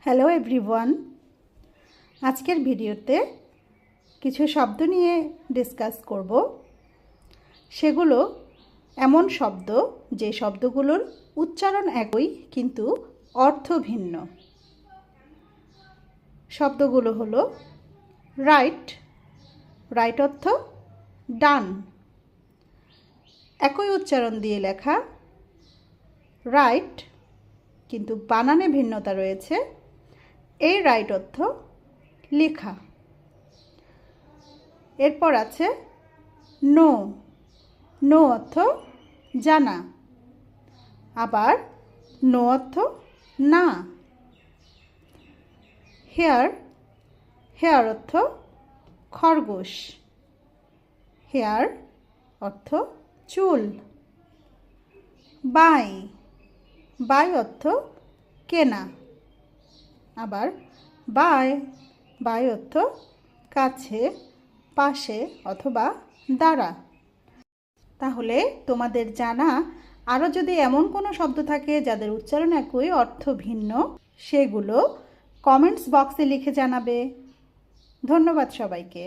Hello everyone, আজকের ভিডিওতে কিছু শব্দ নিয়ে ডিসকাস করব। সেগুলো এমন শব্দ যে শব্দগুলোর উচ্চারণ একই কিন্তু অর্থ ভিন্ন। শব্দগুলো হলো রাইট, রাইট অর্থ ডান, একই উচ্চারণ দিয়ে লেখা রাইট কিন্তু বানানে ভিন্নতা রয়েছে। এই রাইট অর্থ লেখা। এরপর আছে নো, নো অর্থ জানা, আবার নো অর্থ না। হেয়ার, হেয়ার অর্থ খরগোশ, হেয়ার অর্থ চুল। বাই, বাই অর্থ কেনা, আবার বাই, বাই অর্থ কাছে, পাশে অথবা দ্বারা। তাহলে তোমাদের জানা আরও যদি এমন কোনো শব্দ থাকে যাদের উচ্চারণ একই অর্থ ভিন্ন, সেগুলো কমেন্টস বক্সে লিখে জানাবে। ধন্যবাদ সবাইকে।